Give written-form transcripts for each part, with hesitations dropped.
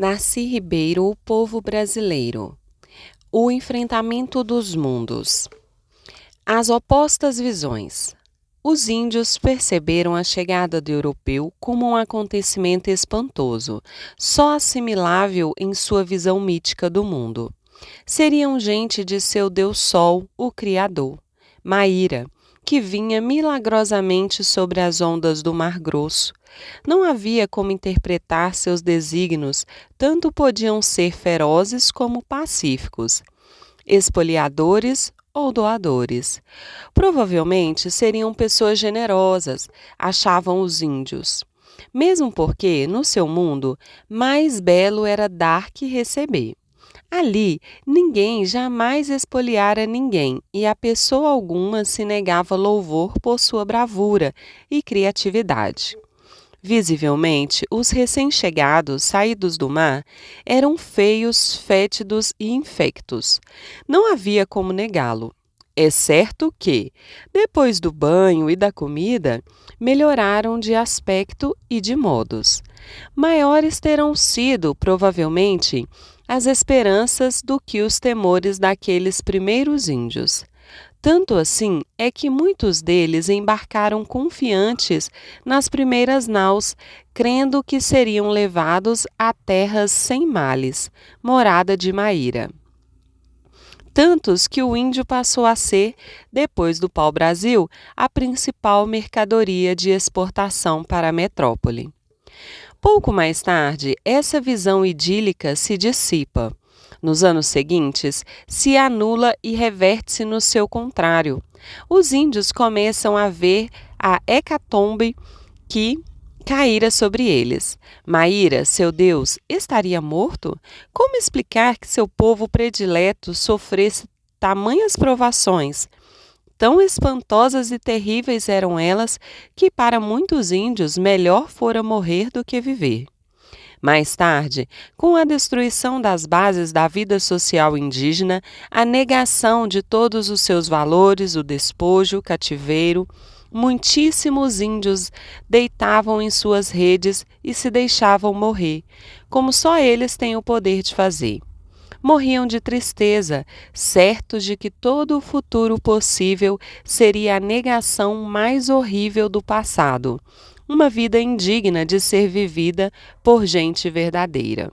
Darcy Ribeiro, o povo brasileiro. O enfrentamento dos mundos. As opostas visões. Os índios perceberam a chegada do europeu como um acontecimento espantoso, só assimilável em sua visão mítica do mundo. Seriam gente de seu Deus Sol, o Criador, Maíra, que vinha milagrosamente sobre as ondas do Mar Grosso. Não havia como interpretar seus desígnios, tanto podiam ser ferozes como pacíficos, espoliadores ou doadores. Provavelmente seriam pessoas generosas, achavam os índios. Mesmo porque, no seu mundo, mais belo era dar que receber. Ali, ninguém jamais espoliara ninguém, e a pessoa alguma se negava louvor por sua bravura e criatividade. Visivelmente, os recém-chegados, saídos do mar, eram feios, fétidos e infectos. Não havia como negá-lo. É certo que, depois do banho e da comida, melhoraram de aspecto e de modos. Maiores terão sido, provavelmente, as esperanças do que os temores daqueles primeiros índios. Tanto assim é que muitos deles embarcaram confiantes nas primeiras naus, crendo que seriam levados a terras sem males, morada de Maíra. Tantos que o índio passou a ser, depois do pau-brasil, a principal mercadoria de exportação para a metrópole. Pouco mais tarde, essa visão idílica se dissipa. Nos anos seguintes, se anula e reverte-se no seu contrário. Os índios começam a ver a hecatombe que caíra sobre eles. Maíra, seu Deus, estaria morto? Como explicar que seu povo predileto sofresse tamanhas provações? Tão espantosas e terríveis eram elas que para muitos índios melhor fora morrer do que viver. Mais tarde, com a destruição das bases da vida social indígena, a negação de todos os seus valores, o despojo, o cativeiro, muitíssimos índios deitavam em suas redes e se deixavam morrer, como só eles têm o poder de fazer. Morriam de tristeza, certos de que todo o futuro possível seria a negação mais horrível do passado, uma vida indigna de ser vivida por gente verdadeira.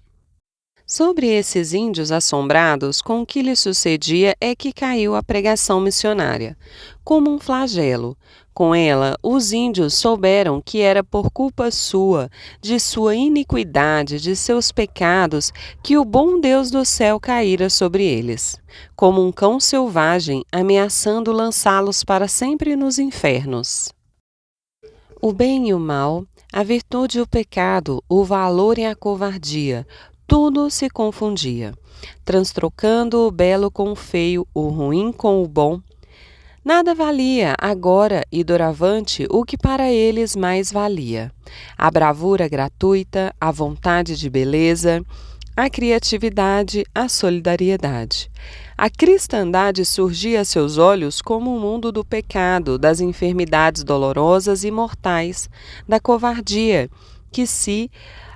Sobre esses índios assombrados, com o que lhe sucedia é que caiu a pregação missionária, como um flagelo. Com ela, os índios souberam que era por culpa sua, de sua iniquidade, de seus pecados, que o bom Deus do céu caíra sobre eles, como um cão selvagem, ameaçando lançá-los para sempre nos infernos. O bem e o mal, a virtude e o pecado, o valor e a covardia, tudo se confundia, transtrocando o belo com o feio, o ruim com o bom. Nada valia, agora e doravante, o que para eles mais valia: a bravura gratuita, a vontade de beleza, a criatividade, a solidariedade. A cristandade surgia a seus olhos como o mundo do pecado, das enfermidades dolorosas e mortais, da covardia, que se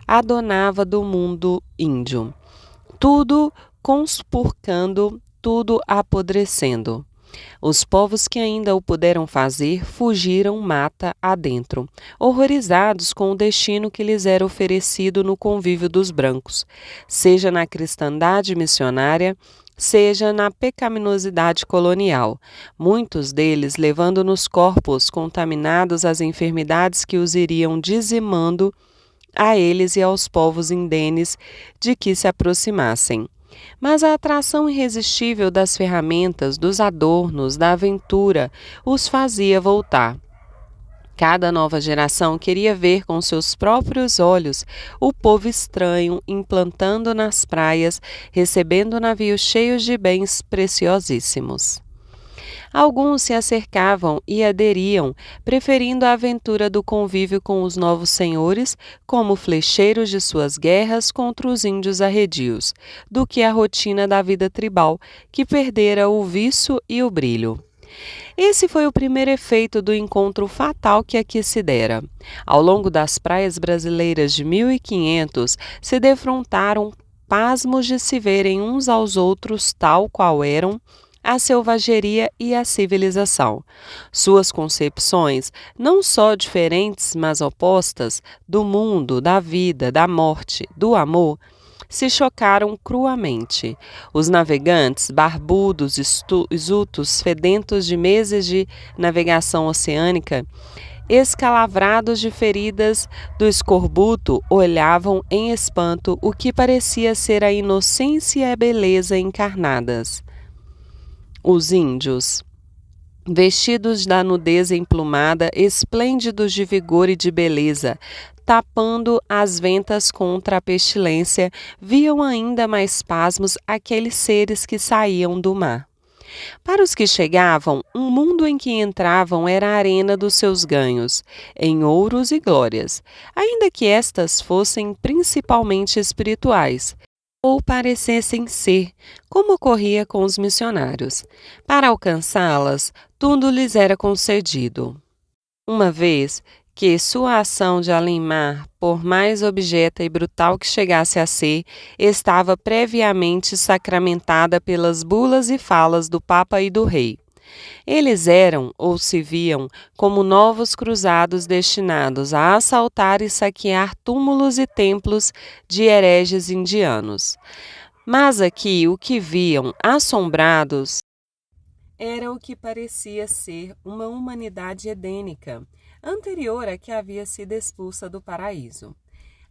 adonava do mundo índio. Tudo conspurcando, tudo apodrecendo. Os povos que ainda o puderam fazer fugiram mata adentro, horrorizados com o destino que lhes era oferecido no convívio dos brancos, seja na cristandade missionária, seja na pecaminosidade colonial, muitos deles levando nos corpos contaminados as enfermidades que os iriam dizimando a eles e aos povos indenes de que se aproximassem. Mas a atração irresistível das ferramentas, dos adornos, da aventura os fazia voltar. Cada nova geração queria ver com seus próprios olhos o povo estranho implantando nas praias, recebendo navios cheios de bens preciosíssimos. Alguns se acercavam e aderiam, preferindo a aventura do convívio com os novos senhores, como flecheiros de suas guerras contra os índios arredios, do que a rotina da vida tribal, que perdera o viço e o brilho. Esse foi o primeiro efeito do encontro fatal que aqui se dera. Ao longo das praias brasileiras de 1500, se defrontaram pasmos de se verem uns aos outros tal qual eram a selvageria e a civilização. Suas concepções, não só diferentes, mas opostas, do mundo, da vida, da morte, do amor, se chocaram cruamente. Os navegantes, barbudos, exultos, fedentos de meses de navegação oceânica, escalavrados de feridas do escorbuto, olhavam em espanto o que parecia ser a inocência e a beleza encarnadas. Os índios, vestidos da nudez emplumada, esplêndidos de vigor e de beleza, tapando as ventas contra a pestilência, viam ainda mais pasmos aqueles seres que saíam do mar. Para os que chegavam, um mundo em que entravam era a arena dos seus ganhos, em ouros e glórias, ainda que estas fossem principalmente espirituais, ou parecessem ser, como ocorria com os missionários. Para alcançá-las, tudo lhes era concedido. Uma vez que sua ação de além-mar, por mais objeta e brutal que chegasse a ser, estava previamente sacramentada pelas bulas e falas do Papa e do Rei. Eles eram, ou se viam, como novos cruzados destinados a assaltar e saquear túmulos e templos de hereges indianos. Mas aqui o que viam, assombrados, era o que parecia ser uma humanidade edênica, anterior à que havia sido expulsa do paraíso.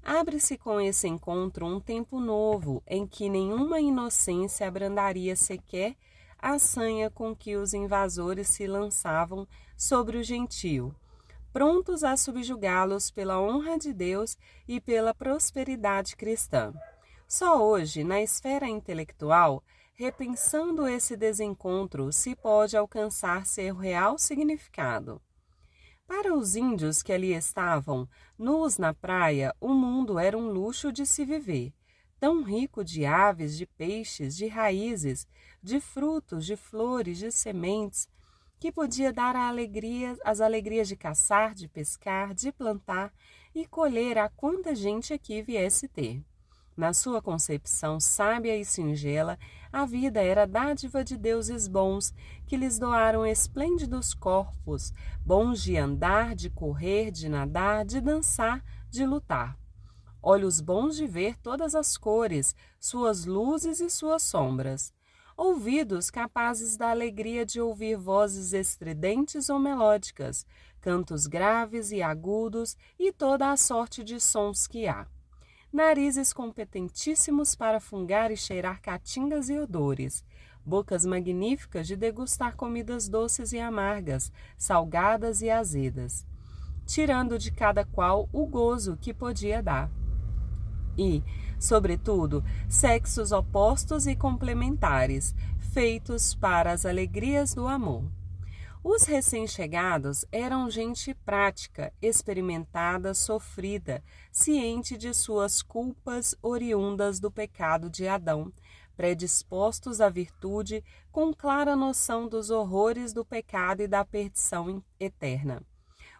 Abre-se com esse encontro um tempo novo, em que nenhuma inocência abrandaria sequer a sanha com que os invasores se lançavam sobre o gentio, prontos a subjugá-los pela honra de Deus e pela prosperidade cristã. Só hoje, na esfera intelectual, repensando esse desencontro, se pode alcançar seu real significado. Para os índios que ali estavam, nus na praia, o mundo era um luxo de se viver, tão rico de aves, de peixes, de raízes, de frutos, de flores, de sementes, que podia dar as alegrias de caçar, de pescar, de plantar e colher a quanta gente aqui viesse ter. Na sua concepção sábia e singela, a vida era dádiva de deuses bons, que lhes doaram esplêndidos corpos, bons de andar, de correr, de nadar, de dançar, de lutar. Olhos bons de ver todas as cores, suas luzes e suas sombras. Ouvidos capazes da alegria de ouvir vozes estridentes ou melódicas, cantos graves e agudos e toda a sorte de sons que há. Narizes competentíssimos para fungar e cheirar caatingas e odores, bocas magníficas de degustar comidas doces e amargas, salgadas e azedas, tirando de cada qual o gozo que podia dar. E, sobretudo, sexos opostos e complementares, feitos para as alegrias do amor. Os recém-chegados eram gente prática, experimentada, sofrida, ciente de suas culpas oriundas do pecado de Adão, predispostos à virtude, com clara noção dos horrores do pecado e da perdição eterna.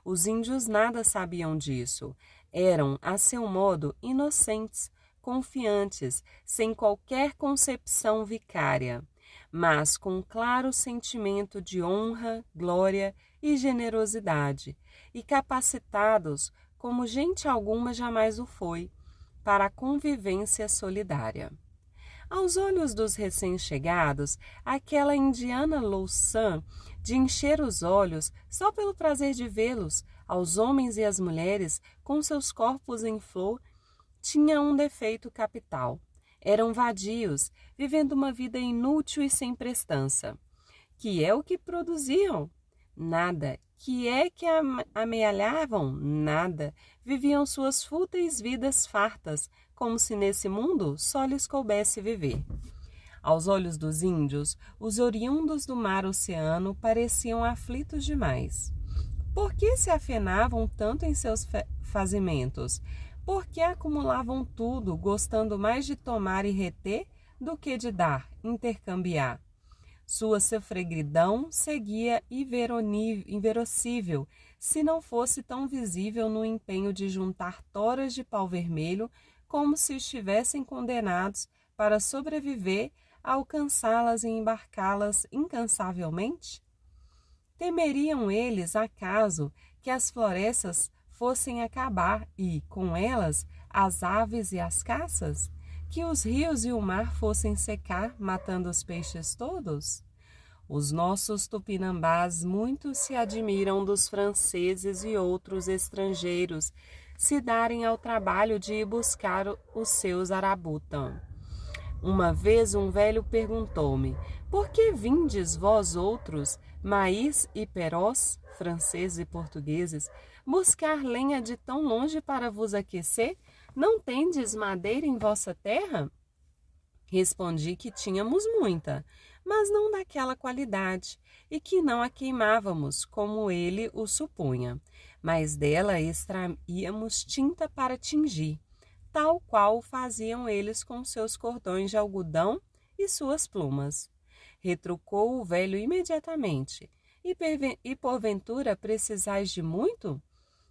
Os índios nada sabiam disso. Eram, a seu modo, inocentes, confiantes, sem qualquer concepção vicária, mas com claro sentimento de honra, glória e generosidade, e capacitados, como gente alguma jamais o foi, para a convivência solidária. Aos olhos dos recém-chegados, aquela indiana louçã de encher os olhos só pelo prazer de vê-los, aos homens e às mulheres, com seus corpos em flor, tinha um defeito capital. Eram vadios, vivendo uma vida inútil e sem prestança. Que é o que produziam? Nada. Que é que amealhavam? Nada. Viviam suas fúteis vidas fartas, como se nesse mundo só lhes coubesse viver. Aos olhos dos índios, os oriundos do mar oceano pareciam aflitos demais. Por que se afenavam tanto em seus fazimentos? Por que acumulavam tudo, gostando mais de tomar e reter do que de dar, intercambiar? Sua sofreguidão seguia inverossível, se não fosse tão visível no empenho de juntar toras de pau vermelho, como se estivessem condenados para sobreviver a alcançá-las e embarcá-las incansavelmente? Temeriam eles, acaso, que as florestas fossem acabar e, com elas, as aves e as caças? Que os rios e o mar fossem secar, matando os peixes todos? Os nossos tupinambás muito se admiram dos franceses e outros estrangeiros se darem ao trabalho de ir buscar os seus arabutã. Uma vez um velho perguntou-me: por que vindes vós outros, maís e perós, franceses e portugueses, buscar lenha de tão longe para vos aquecer? Não tendes madeira em vossa terra? Respondi que tínhamos muita, mas não daquela qualidade, e que não a queimávamos, como ele o supunha, mas dela extraíamos tinta para tingir, tal qual faziam eles com seus cordões de algodão e suas plumas. Retrucou o velho imediatamente. E porventura precisais de muito?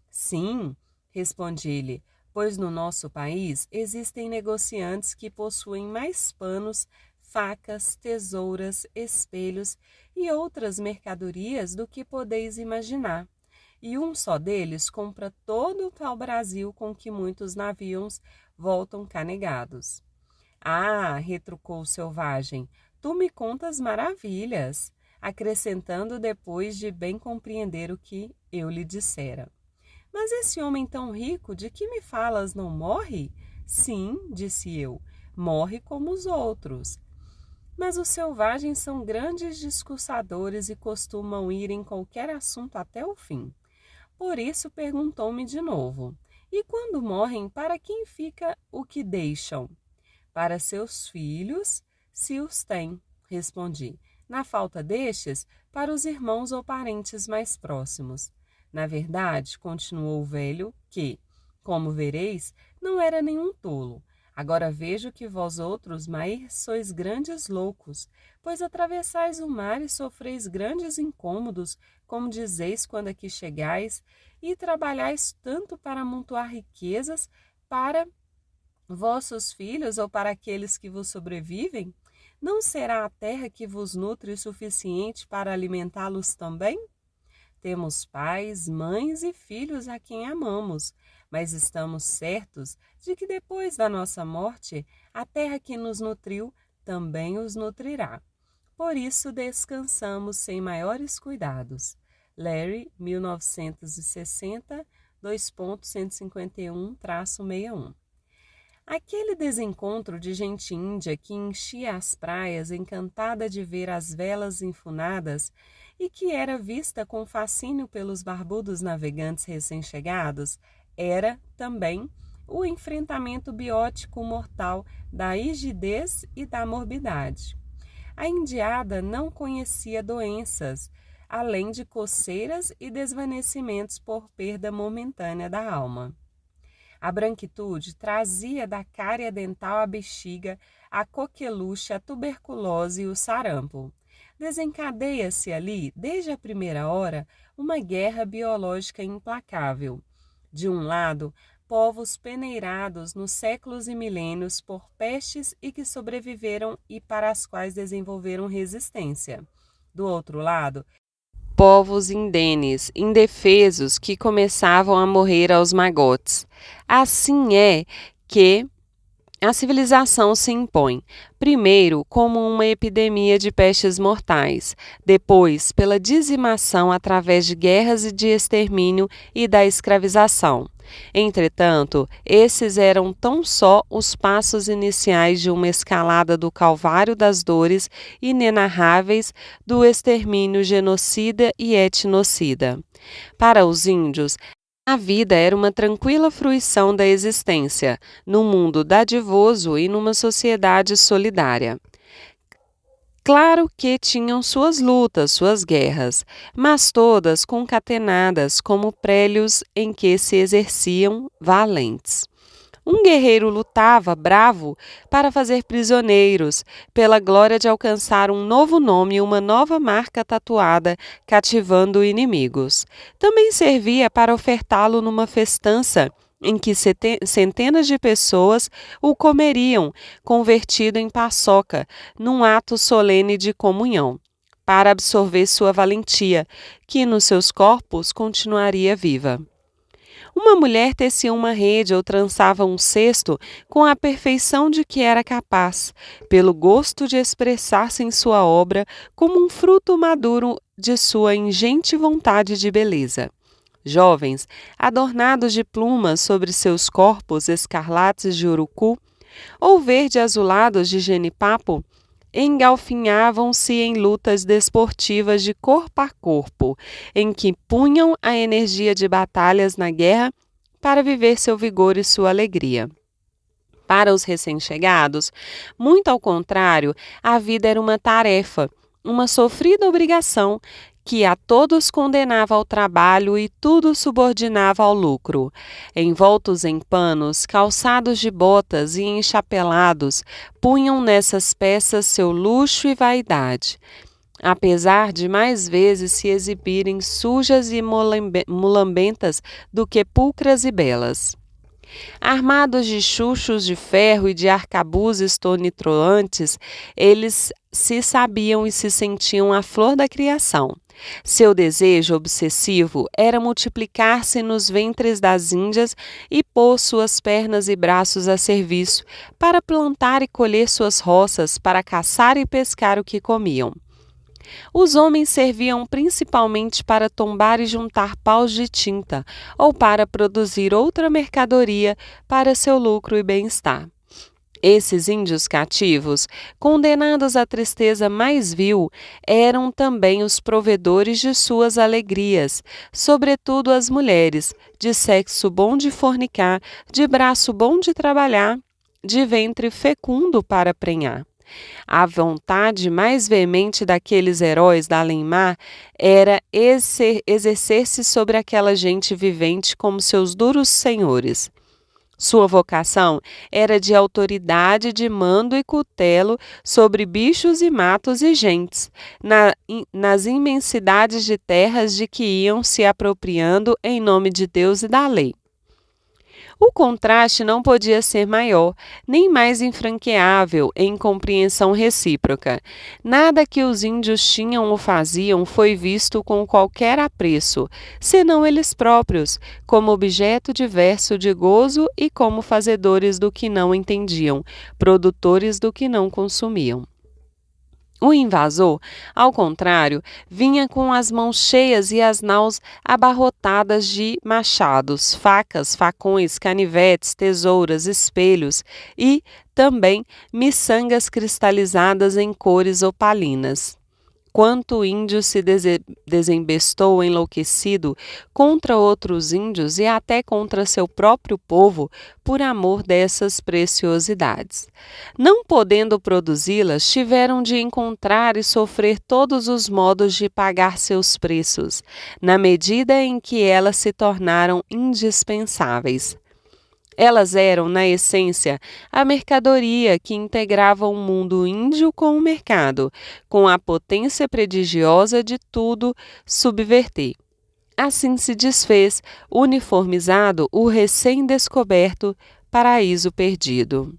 Sim, respondi-lhe, pois no nosso país existem negociantes que possuem mais panos, facas, tesouras, espelhos e outras mercadorias do que podeis imaginar. E um só deles compra todo o pau-brasil com que muitos navios voltam canegados. Ah, retrucou o selvagem, tu me contas maravilhas, acrescentando depois de bem compreender o que eu lhe dissera. Mas esse homem tão rico, de que me falas, não morre? Sim, disse eu, morre como os outros. Mas os selvagens são grandes discursadores e costumam ir em qualquer assunto até o fim. Por isso perguntou-me de novo: e quando morrem, para quem fica o que deixam? Para seus filhos, se os têm, respondi. Na falta destes, para os irmãos ou parentes mais próximos. Na verdade, continuou o velho, que, como vereis, não era nenhum tolo. Agora vejo que vós outros, mais sois grandes loucos, pois atravessais o mar e sofreis grandes incômodos, como dizeis quando aqui chegais, e trabalhais tanto para amontoar riquezas para vossos filhos ou para aqueles que vos sobrevivem? Não será a terra que vos nutre o suficiente para alimentá-los também? Temos pais, mães e filhos a quem amamos, mas estamos certos de que depois da nossa morte, a terra que nos nutriu também os nutrirá. Por isso descansamos sem maiores cuidados. Larry, 1960, 2.151-61. Aquele desencontro de gente índia que enchia as praias encantada de ver as velas enfunadas e que era vista com fascínio pelos barbudos navegantes recém-chegados, era, também, o enfrentamento biótico mortal da rigidez e da morbidade. A indiada não conhecia doenças, além de coceiras e desvanecimentos por perda momentânea da alma. A branquitude trazia da cárie dental a bexiga, a coqueluche, a tuberculose e o sarampo. Desencadeia-se ali, desde a primeira hora, uma guerra biológica implacável. De um lado, povos peneirados nos séculos e milênios por pestes e que sobreviveram e para as quais desenvolveram resistência. Do outro lado, povos indenes, indefesos, que começavam a morrer aos magotes. Assim é que a civilização se impõe, primeiro como uma epidemia de pestes mortais, depois pela dizimação através de guerras e de extermínio e da escravização. Entretanto, esses eram tão só os passos iniciais de uma escalada do calvário das dores inenarráveis do extermínio genocida e etnocida. Para os índios, a vida era uma tranquila fruição da existência, num mundo dadivoso e numa sociedade solidária. Claro que tinham suas lutas, suas guerras, mas todas concatenadas como prélios em que se exerciam valentes. Um guerreiro lutava, bravo, para fazer prisioneiros, pela glória de alcançar um novo nome e uma nova marca tatuada, cativando inimigos. Também servia para ofertá-lo numa festança, em que centenas de pessoas o comeriam, convertido em paçoca, num ato solene de comunhão, para absorver sua valentia, que nos seus corpos continuaria viva. Uma mulher tecia uma rede ou trançava um cesto com a perfeição de que era capaz, pelo gosto de expressar-se em sua obra como um fruto maduro de sua ingente vontade de beleza. Jovens, adornados de plumas sobre seus corpos escarlates de urucu, ou verde-azulados de genipapo, engalfinhavam-se em lutas desportivas de corpo a corpo, em que punham a energia de batalhas na guerra para viver seu vigor e sua alegria. Para os recém-chegados, muito ao contrário, a vida era uma tarefa, uma sofrida obrigação, que a todos condenava ao trabalho e tudo subordinava ao lucro. Envoltos em panos, calçados de botas e enchapelados, punham nessas peças seu luxo e vaidade, apesar de mais vezes se exibirem sujas e mulambentas do que pulcras e belas. Armados de chuchos de ferro e de arcabuzes tonitruantes, eles se sabiam e se sentiam a flor da criação. Seu desejo obsessivo era multiplicar-se nos ventres das índias e pôr suas pernas e braços a serviço, para plantar e colher suas roças, para caçar e pescar o que comiam. Os homens serviam principalmente para tombar e juntar paus de tinta, ou para produzir outra mercadoria para seu lucro e bem-estar. Esses índios cativos, condenados à tristeza mais vil, eram também os provedores de suas alegrias, sobretudo as mulheres, de sexo bom de fornicar, de braço bom de trabalhar, de ventre fecundo para prenhar. A vontade mais veemente daqueles heróis da além-mar era exercer-se sobre aquela gente vivente como seus duros senhores. Sua vocação era de autoridade, de mando e cutelo sobre bichos e matos e gentes, nas imensidades de terras de que iam se apropriando em nome de Deus e da lei. O contraste não podia ser maior, nem mais infranqueável em compreensão recíproca. Nada que os índios tinham ou faziam foi visto com qualquer apreço, senão eles próprios, como objeto diverso de gozo e como fazedores do que não entendiam, produtores do que não consumiam. O invasor, ao contrário, vinha com as mãos cheias e as naus abarrotadas de machados, facas, facões, canivetes, tesouras, espelhos e, também, miçangas cristalizadas em cores opalinas. Quanto índio se desembestou enlouquecido contra outros índios e até contra seu próprio povo por amor dessas preciosidades. Não podendo produzi-las, tiveram de encontrar e sofrer todos os modos de pagar seus preços, na medida em que elas se tornaram indispensáveis. Elas eram, na essência, a mercadoria que integrava o mundo índio com o mercado, com a potência prodigiosa de tudo subverter. Assim se desfez, uniformizado, o recém-descoberto paraíso perdido.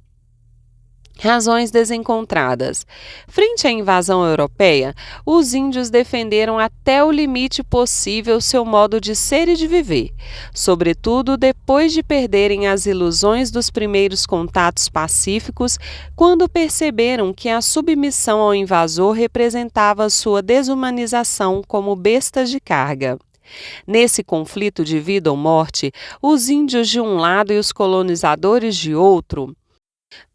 Razões desencontradas. Frente à invasão europeia, os índios defenderam até o limite possível seu modo de ser e de viver, sobretudo depois de perderem as ilusões dos primeiros contatos pacíficos, quando perceberam que a submissão ao invasor representava sua desumanização como bestas de carga. Nesse conflito de vida ou morte, os índios de um lado e os colonizadores de outro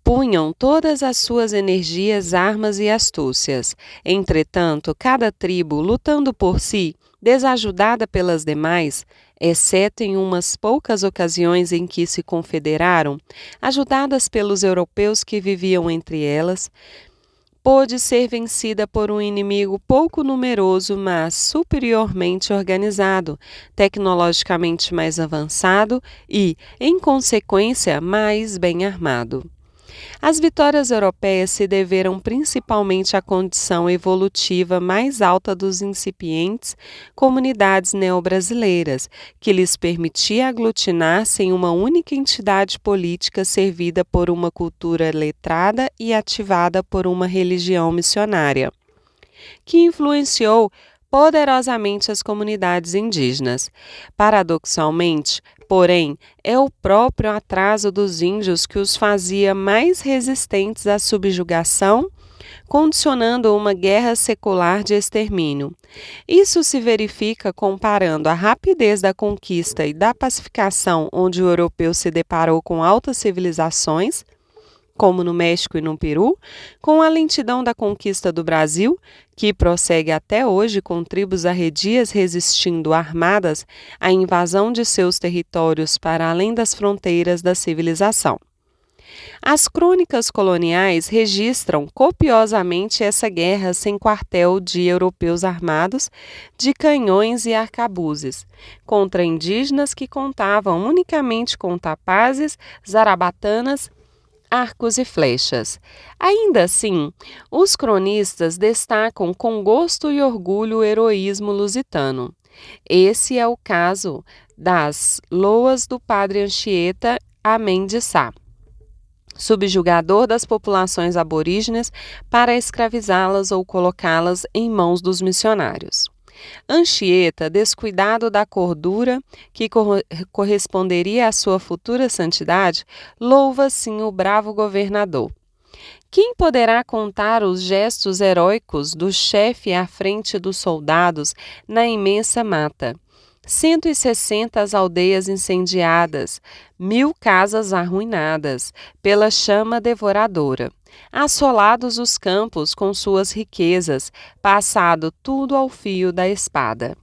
punham todas as suas energias, armas e astúcias. Entretanto, cada tribo, lutando por si, desajudada pelas demais, exceto em umas poucas ocasiões em que se confederaram, ajudadas pelos europeus que viviam entre elas, pôde ser vencida por um inimigo pouco numeroso, mas superiormente organizado, tecnologicamente mais avançado e, em consequência, mais bem armado. As vitórias europeias se deveram principalmente à condição evolutiva mais alta dos incipientes comunidades neobrasileiras, que lhes permitia aglutinar-se em uma única entidade política servida por uma cultura letrada e ativada por uma religião missionária, que influenciou poderosamente as comunidades indígenas. Paradoxalmente, porém, é o próprio atraso dos índios que os fazia mais resistentes à subjugação, condicionando uma guerra secular de extermínio. Isso se verifica comparando a rapidez da conquista e da pacificação, onde o europeu se deparou com altas civilizações, como no México e no Peru, com a lentidão da conquista do Brasil, que prossegue até hoje com tribos arredias resistindo armadas à invasão de seus territórios para além das fronteiras da civilização. As crônicas coloniais registram copiosamente essa guerra sem quartel de europeus armados de canhões e arcabuzes, contra indígenas que contavam unicamente com tapazes, zarabatanas, arcos e flechas. Ainda assim, os cronistas destacam com gosto e orgulho o heroísmo lusitano. Esse é o caso das loas do padre Anchieta Amém de Sá, subjugador das populações aborígenes para escravizá-las ou colocá-las em mãos dos missionários. Anchieta, descuidado da cordura que corresponderia à sua futura santidade, louva sim o bravo governador. Quem poderá contar os gestos heróicos do chefe à frente dos soldados na imensa mata? 160 aldeias incendiadas, 1000 casas arruinadas pela chama devoradora. Assolados os campos com suas riquezas, passado tudo ao fio da espada.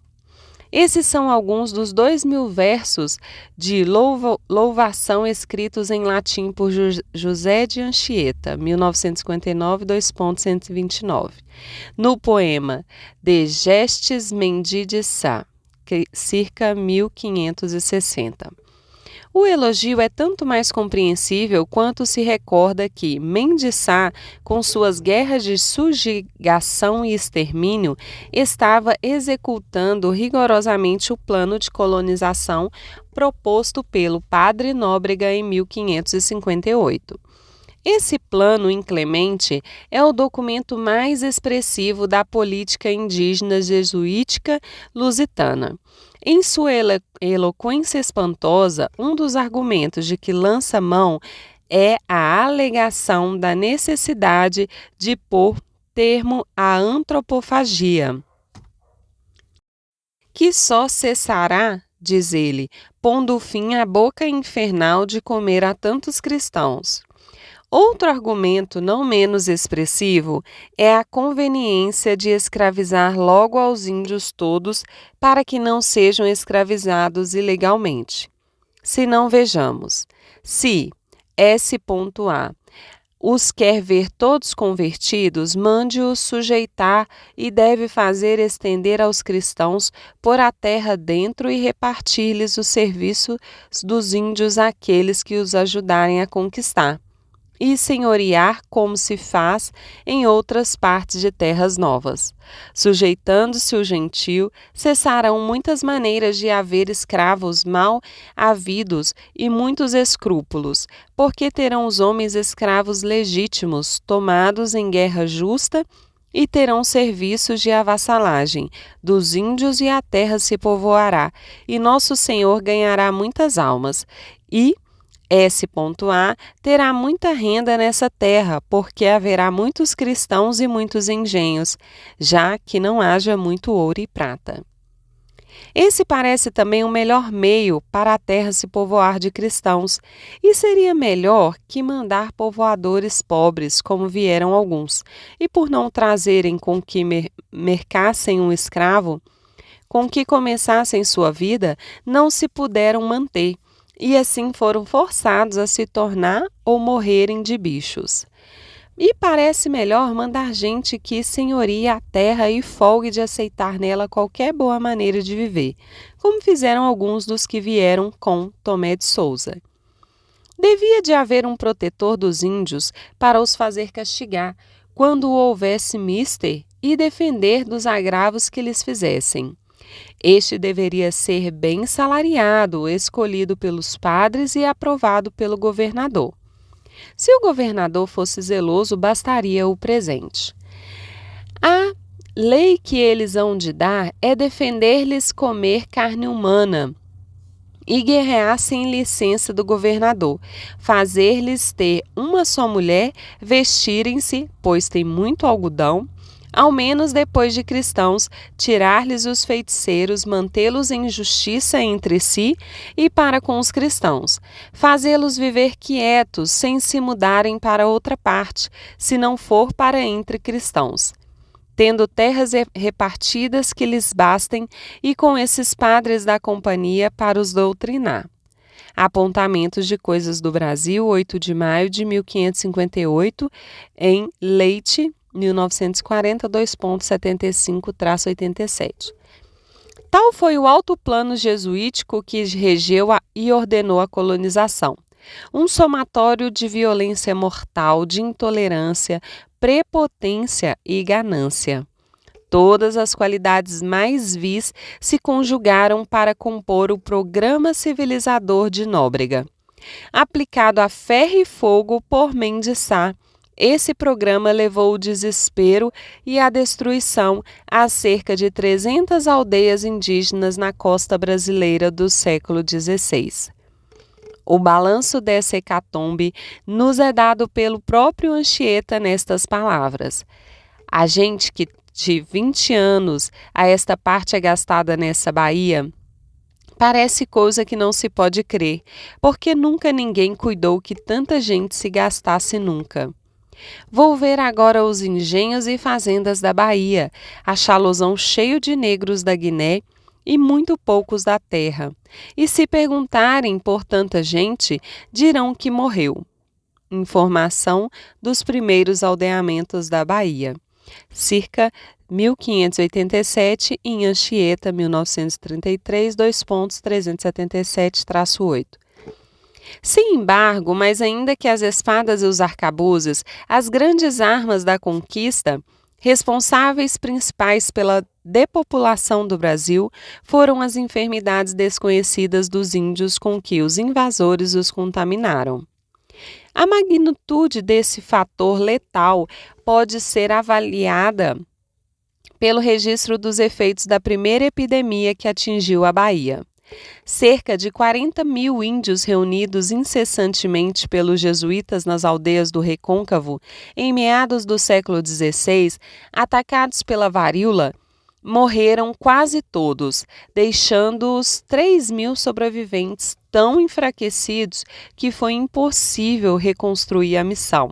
Esses são alguns dos 2000 versos de louvação escritos em latim por José de Anchieta, 1959, 2.129, no poema De Gestes Mendi de Sá, circa 1560. O elogio é tanto mais compreensível quanto se recorda que Mendi Sá, com suas guerras de subjugação e extermínio, estava executando rigorosamente o plano de colonização proposto pelo padre Nóbrega em 1558. Esse plano inclemente é o documento mais expressivo da política indígena jesuítica lusitana. Em sua eloquência espantosa, um dos argumentos de que lança mão é a alegação da necessidade de pôr termo à antropofagia, que só cessará, diz ele, pondo fim à boca infernal de comer a tantos cristãos. Outro argumento não menos expressivo é a conveniência de escravizar logo aos índios todos para que não sejam escravizados ilegalmente. Se não vejamos, se S.A. os quer ver todos convertidos, mande-os sujeitar e deve fazer estender aos cristãos por a terra dentro e repartir-lhes o serviço dos índios àqueles que os ajudarem a conquistar, e senhorear como se faz em outras partes de terras novas. Sujeitando-se o gentio, cessarão muitas maneiras de haver escravos mal havidos e muitos escrúpulos, porque terão os homens escravos legítimos, tomados em guerra justa, e terão serviços de avassalagem dos índios, e a terra se povoará, e nosso Senhor ganhará muitas almas, e S.A. terá muita renda nessa terra, porque haverá muitos cristãos e muitos engenhos, já que não haja muito ouro e prata. Esse parece também o melhor meio para a terra se povoar de cristãos, e seria melhor que mandar povoadores pobres, como vieram alguns, e por não trazerem com que mercassem um escravo, com que começassem sua vida, não se puderam manter, e assim foram forçados a se tornar ou morrerem de bichos. E parece melhor mandar gente que senhorie a terra e folgue de aceitar nela qualquer boa maneira de viver, como fizeram alguns dos que vieram com Tomé de Souza. Devia de haver um protetor dos índios para os fazer castigar, quando houvesse mister, e defender dos agravos que lhes fizessem. Este deveria ser bem salariado, escolhido pelos padres e aprovado pelo governador. Se o governador fosse zeloso, bastaria o presente. A lei que eles hão de dar é defender-lhes comer carne humana e guerrear sem licença do governador, fazer-lhes ter uma só mulher, vestirem-se, pois tem muito algodão, ao menos depois de cristãos, tirar-lhes os feiticeiros, mantê-los em justiça entre si e para com os cristãos, fazê-los viver quietos, sem se mudarem para outra parte, se não for para entre cristãos, tendo terras repartidas que lhes bastem, e com esses padres da companhia para os doutrinar. Apontamentos de Coisas do Brasil, 8 de maio de 1558, em Leite, 1940, 2.75-87. Tal foi o alto plano jesuítico que regeu e ordenou a colonização. Um somatório de violência mortal, de intolerância, prepotência e ganância. Todas as qualidades mais vis se conjugaram para compor o programa civilizador de Nóbrega. Aplicado a ferro e fogo por Mendes Sá, esse programa levou o desespero e a destruição a cerca de 300 aldeias indígenas na costa brasileira do século XVI. O balanço dessa hecatombe nos é dado pelo próprio Anchieta nestas palavras: a gente que de 20 anos a esta parte é gastada nessa Bahia, parece coisa que não se pode crer, porque nunca ninguém cuidou que tanta gente se gastasse nunca. Vou ver agora os engenhos e fazendas da Bahia, a Chalozão cheio de negros da Guiné e muito poucos da terra. E se perguntarem por tanta gente, dirão que morreu. Informação dos primeiros aldeamentos da Bahia. Circa 1587, em Anchieta, 1933, 2.377-8. Sem embargo, mas ainda que as espadas e os arcabuzes, as grandes armas da conquista, responsáveis principais pela depopulação do Brasil, foram as enfermidades desconhecidas dos índios com que os invasores os contaminaram. A magnitude desse fator letal pode ser avaliada pelo registro dos efeitos da primeira epidemia que atingiu a Bahia. Cerca de 40 mil índios reunidos incessantemente pelos jesuítas nas aldeias do Recôncavo, em meados do século XVI, atacados pela varíola, morreram quase todos, deixando os 3.000 sobreviventes tão enfraquecidos que foi impossível reconstruir a missão.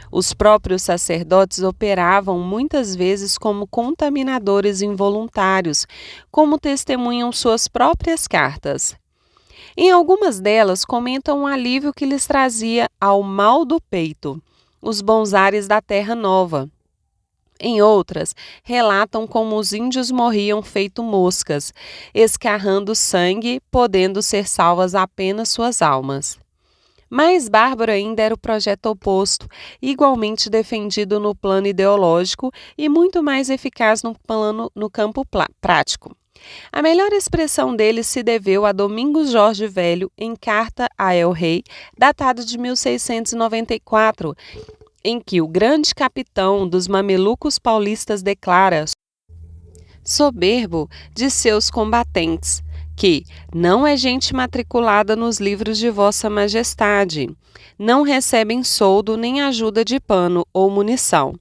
Os próprios sacerdotes operavam muitas vezes como contaminadores involuntários, como testemunham suas próprias cartas. Em algumas delas comentam o alívio que lhes trazia ao mal do peito, os bons ares da terra nova. Em outras, relatam como os índios morriam feito moscas, escarrando sangue, podendo ser salvas apenas suas almas. Mais bárbaro ainda era o projeto oposto, igualmente defendido no plano ideológico e muito mais eficaz no campo prático. A melhor expressão dele se deveu a Domingos Jorge Velho em Carta a El Rei, datada de 1694, em que o grande capitão dos mamelucos paulistas declara, soberbo de seus combatentes, que não é gente matriculada nos livros de Vossa Majestade, não recebem soldo nem ajuda de pano ou munição.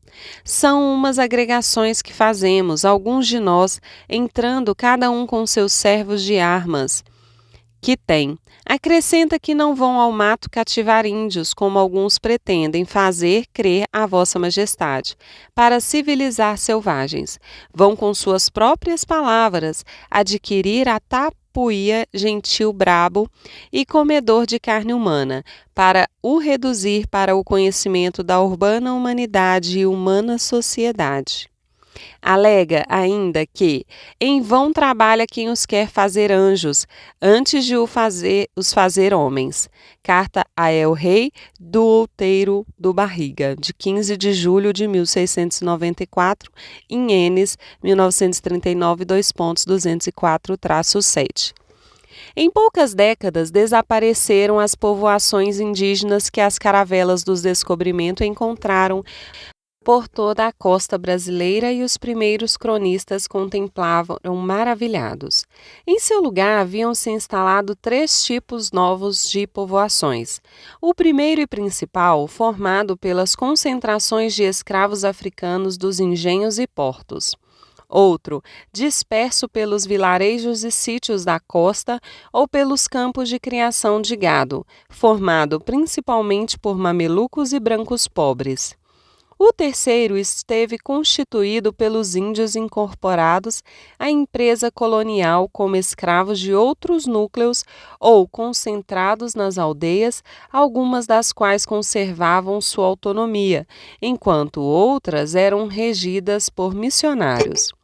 São umas agregações que fazemos, alguns de nós, entrando cada um com seus servos de armas, que tem. Acrescenta que não vão ao mato cativar índios, como alguns pretendem fazer crer a Vossa Majestade, para civilizar selvagens. Vão com suas próprias palavras adquirir a puía, gentil brabo e comedor de carne humana, para o reduzir para o conhecimento da urbana humanidade e humana sociedade. Alega ainda que em vão trabalha quem os quer fazer anjos, antes de os fazer homens. Carta a El-Rei do Outeiro do Barriga, de 15 de julho de 1694, em Enes, 1939, 204-7. Em poucas décadas, desapareceram as povoações indígenas que as caravelas dos descobrimentos encontraram por toda a costa brasileira e os primeiros cronistas contemplavam maravilhados. Em seu lugar haviam se instalado 3 tipos novos de povoações. O primeiro e principal, formado pelas concentrações de escravos africanos dos engenhos e portos. Outro, disperso pelos vilarejos e sítios da costa ou pelos campos de criação de gado, formado principalmente por mamelucos e brancos pobres. O terceiro esteve constituído pelos índios incorporados à empresa colonial como escravos de outros núcleos ou concentrados nas aldeias, algumas das quais conservavam sua autonomia, enquanto outras eram regidas por missionários.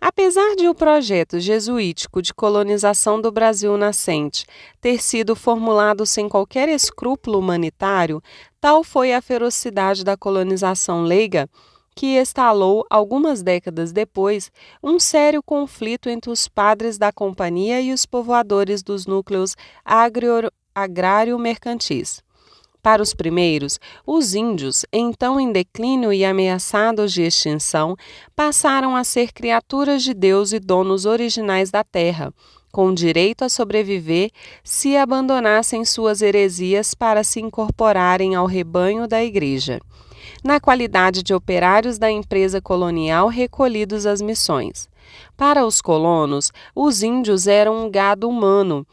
Apesar de o projeto jesuítico de colonização do Brasil nascente ter sido formulado sem qualquer escrúpulo humanitário, tal foi a ferocidade da colonização leiga que instalou, algumas décadas depois, um sério conflito entre os padres da companhia e os povoadores dos núcleos agrário-mercantis. Para os primeiros, os índios, então em declínio e ameaçados de extinção, passaram a ser criaturas de Deus e donos originais da terra, com direito a sobreviver se abandonassem suas heresias para se incorporarem ao rebanho da Igreja, na qualidade de operários da empresa colonial recolhidos às missões. Para os colonos, os índios eram um gado humano,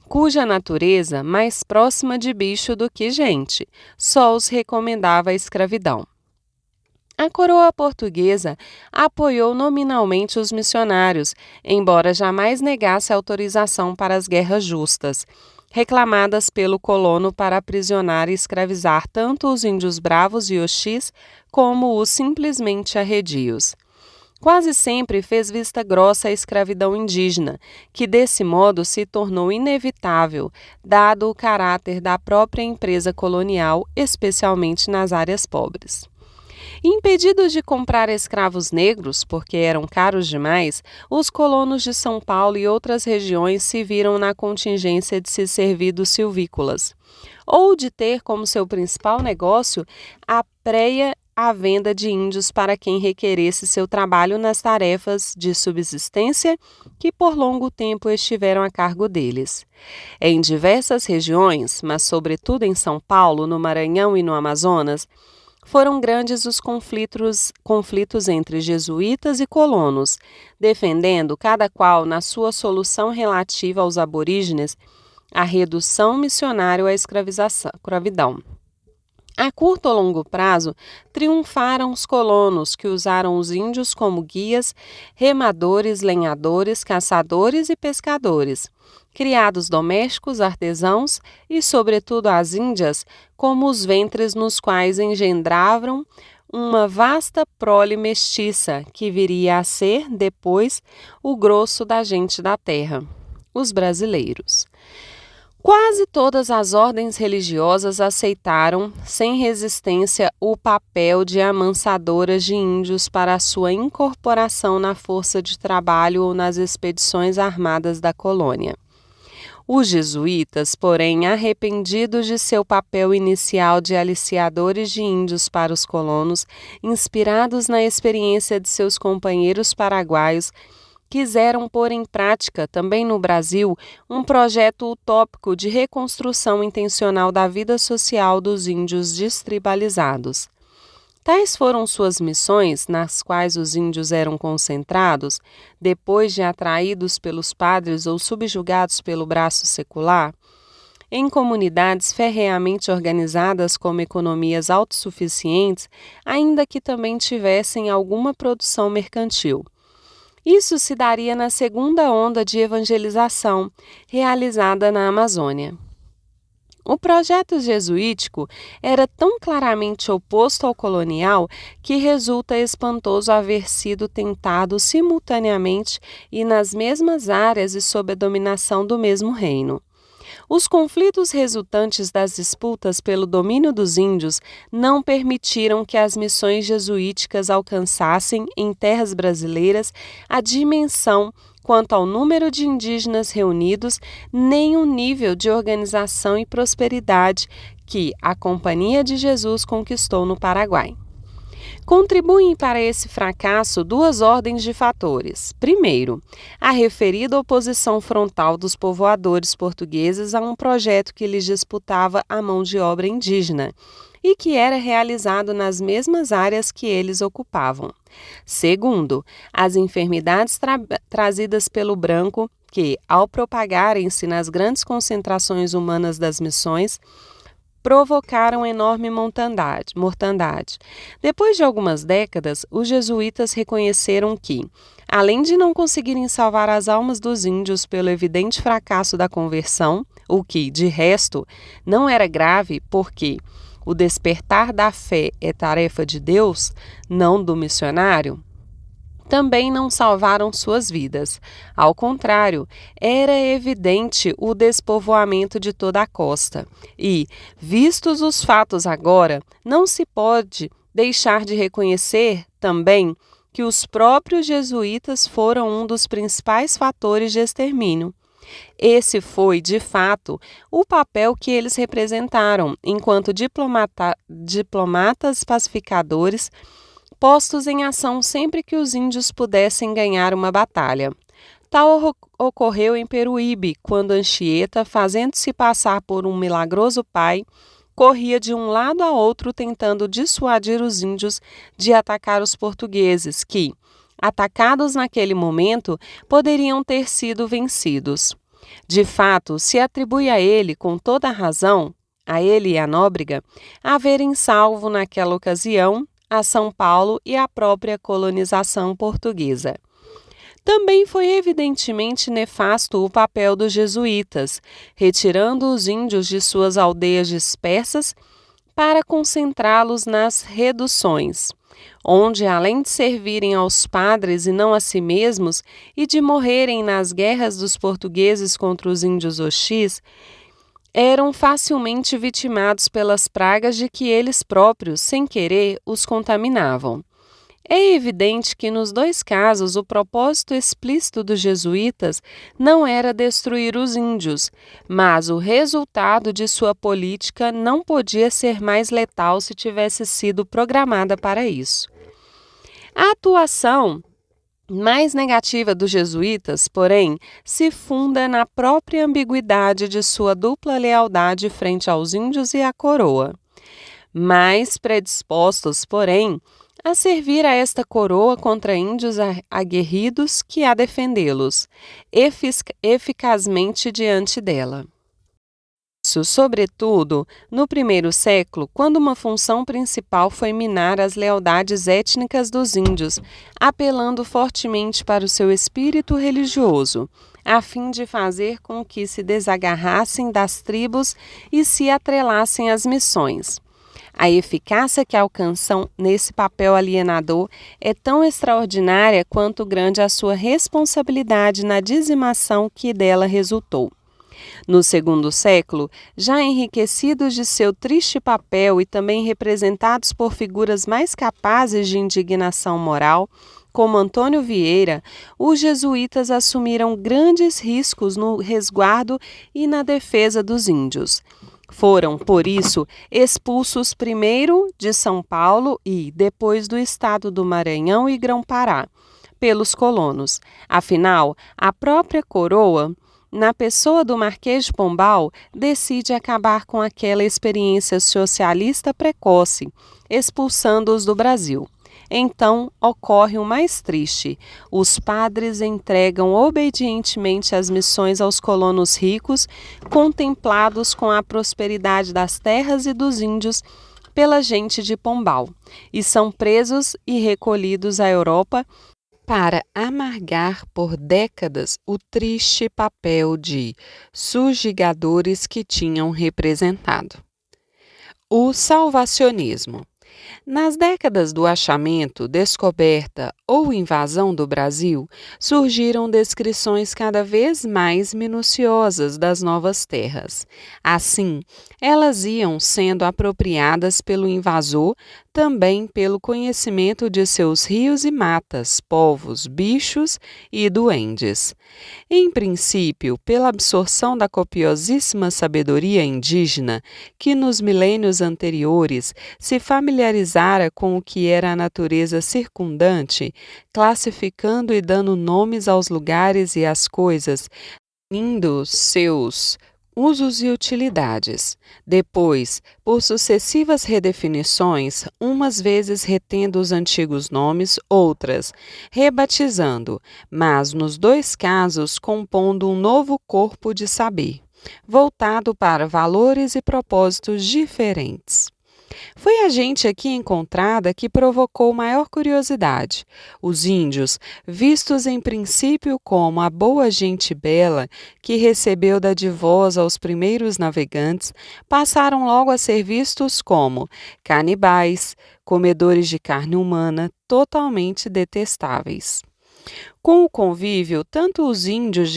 cuja natureza, mais próxima de bicho do que gente, só os recomendava a escravidão. A coroa portuguesa apoiou nominalmente os missionários, embora jamais negasse autorização para as guerras justas, reclamadas pelo colono para aprisionar e escravizar tanto os índios bravos e hostis como os simplesmente arredios. Quase sempre fez vista grossa à escravidão indígena, que desse modo se tornou inevitável, dado o caráter da própria empresa colonial, especialmente nas áreas pobres. Impedidos de comprar escravos negros, porque eram caros demais, os colonos de São Paulo e outras regiões se viram na contingência de se servir dos silvícolas, ou de ter como seu principal negócio a préia a venda de índios para quem requeresse seu trabalho nas tarefas de subsistência que por longo tempo estiveram a cargo deles. Em diversas regiões, mas sobretudo em São Paulo, no Maranhão e no Amazonas, foram grandes os conflitos entre jesuítas e colonos, defendendo, cada qual na sua solução relativa aos aborígenes, a redução missionária à escravidão. A curto ou longo prazo, triunfaram os colonos, que usaram os índios como guias, remadores, lenhadores, caçadores e pescadores, criados domésticos, artesãos e, sobretudo, as índias, como os ventres nos quais engendravam uma vasta prole mestiça, que viria a ser, depois, o grosso da gente da terra, os brasileiros. Quase todas as ordens religiosas aceitaram, sem resistência, o papel de amansadoras de índios para a sua incorporação na força de trabalho ou nas expedições armadas da colônia. Os jesuítas, porém, arrependidos de seu papel inicial de aliciadores de índios para os colonos, inspirados na experiência de seus companheiros paraguaios, quiseram pôr em prática, também no Brasil, um projeto utópico de reconstrução intencional da vida social dos índios destribalizados. Tais foram suas missões, nas quais os índios eram concentrados, depois de atraídos pelos padres ou subjugados pelo braço secular, em comunidades ferreamente organizadas como economias autossuficientes, ainda que também tivessem alguma produção mercantil. Isso se daria na segunda onda de evangelização realizada na Amazônia. O projeto jesuítico era tão claramente oposto ao colonial que resulta espantoso haver sido tentado simultaneamente e nas mesmas áreas e sob a dominação do mesmo reino. Os conflitos resultantes das disputas pelo domínio dos índios não permitiram que as missões jesuíticas alcançassem, em terras brasileiras, a dimensão quanto ao número de indígenas reunidos, nem o nível de organização e prosperidade que a Companhia de Jesus conquistou no Paraguai. Contribuem para esse fracasso duas ordens de fatores. Primeiro, a referida oposição frontal dos povoadores portugueses a um projeto que lhes disputava a mão de obra indígena e que era realizado nas mesmas áreas que eles ocupavam. Segundo, as enfermidades trazidas pelo branco que, ao propagarem-se nas grandes concentrações humanas das missões, provocaram enorme mortandade. Depois de algumas décadas, os jesuítas reconheceram que, além de não conseguirem salvar as almas dos índios pelo evidente fracasso da conversão, o que, de resto, não era grave porque o despertar da fé é tarefa de Deus, não do missionário, também não salvaram suas vidas. Ao contrário, era evidente o despovoamento de toda a costa. E, vistos os fatos agora, não se pode deixar de reconhecer também que os próprios jesuítas foram um dos principais fatores de extermínio. Esse foi, de fato, o papel que eles representaram enquanto diplomatas pacificadores postos em ação sempre que os índios pudessem ganhar uma batalha. Tal ocorreu em Peruíbe, quando Anchieta, fazendo-se passar por um milagroso pai, corria de um lado a outro tentando dissuadir os índios de atacar os portugueses, que, atacados naquele momento, poderiam ter sido vencidos. De fato, se atribui a ele, com toda a razão, a ele e a Nóbrega, haverem salvo naquela ocasião a São Paulo e a própria colonização portuguesa. Também foi evidentemente nefasto o papel dos jesuítas, retirando os índios de suas aldeias dispersas para concentrá-los nas reduções, onde, além de servirem aos padres e não a si mesmos, e de morrerem nas guerras dos portugueses contra os índios hostis, eram facilmente vitimados pelas pragas de que eles próprios, sem querer, os contaminavam. É evidente que nos dois casos o propósito explícito dos jesuítas não era destruir os índios, mas o resultado de sua política não podia ser mais letal se tivesse sido programada para isso. A atuação mais negativa dos jesuítas, porém, se funda na própria ambiguidade de sua dupla lealdade frente aos índios e à coroa. Mais predispostos, porém, a servir a esta coroa contra índios aguerridos que a defendê-los, eficazmente diante dela. Isso, sobretudo, no primeiro século, quando uma função principal foi minar as lealdades étnicas dos índios, apelando fortemente para o seu espírito religioso, a fim de fazer com que se desagarrassem das tribos e se atrelassem às missões. A eficácia que alcançam nesse papel alienador é tão extraordinária quanto grande a sua responsabilidade na dizimação que dela resultou. No segundo século, já enriquecidos de seu triste papel e também representados por figuras mais capazes de indignação moral, como Antônio Vieira, os jesuítas assumiram grandes riscos no resguardo e na defesa dos índios. Foram, por isso, expulsos primeiro de São Paulo e, depois do estado do Maranhão e Grão-Pará, pelos colonos. Afinal, a própria coroa, na pessoa do Marquês de Pombal, decide acabar com aquela experiência socialista precoce, expulsando-os do Brasil. Então ocorre o mais triste: os padres entregam obedientemente as missões aos colonos ricos, contemplados com a prosperidade das terras e dos índios pela gente de Pombal, e são presos e recolhidos à Europa para amargar por décadas o triste papel de subjugadores que tinham representado. O salvacionismo. Nas décadas do achamento, descoberta ou invasão do Brasil, surgiram descrições cada vez mais minuciosas das novas terras. Assim, elas iam sendo apropriadas pelo invasor, também pelo conhecimento de seus rios e matas, povos, bichos e duendes. Em princípio, pela absorção da copiosíssima sabedoria indígena, que nos milênios anteriores se familiarizara com o que era a natureza circundante, classificando e dando nomes aos lugares e às coisas, indo seus usos e utilidades. Depois, por sucessivas redefinições, umas vezes retendo os antigos nomes, outras rebatizando, mas nos dois casos compondo um novo corpo de saber, voltado para valores e propósitos diferentes. Foi a gente aqui encontrada que provocou maior curiosidade. Os índios, vistos em princípio como a boa gente bela que recebeu dadivosa aos primeiros navegantes, passaram logo a ser vistos como canibais, comedores de carne humana, totalmente detestáveis. Com o convívio, tanto os índios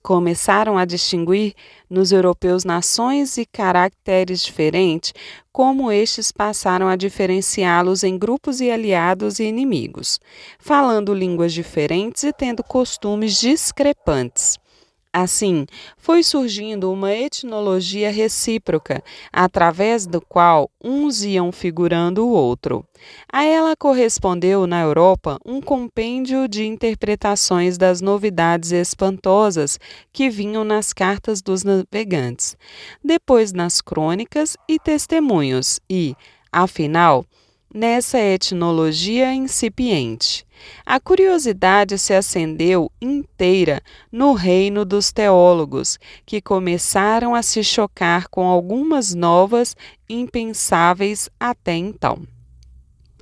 começaram a distinguir nos europeus nações e caracteres diferentes, como estes passaram a diferenciá-los em grupos e aliados e inimigos, falando línguas diferentes e tendo costumes discrepantes. Assim, foi surgindo uma etnologia recíproca, através do qual uns iam figurando o outro. A ela correspondeu, na Europa, um compêndio de interpretações das novidades espantosas que vinham nas cartas dos navegantes, depois nas crônicas e testemunhos e, afinal, nessa etnologia incipiente. A curiosidade se acendeu inteira no reino dos teólogos, que começaram a se chocar com algumas novas impensáveis até então.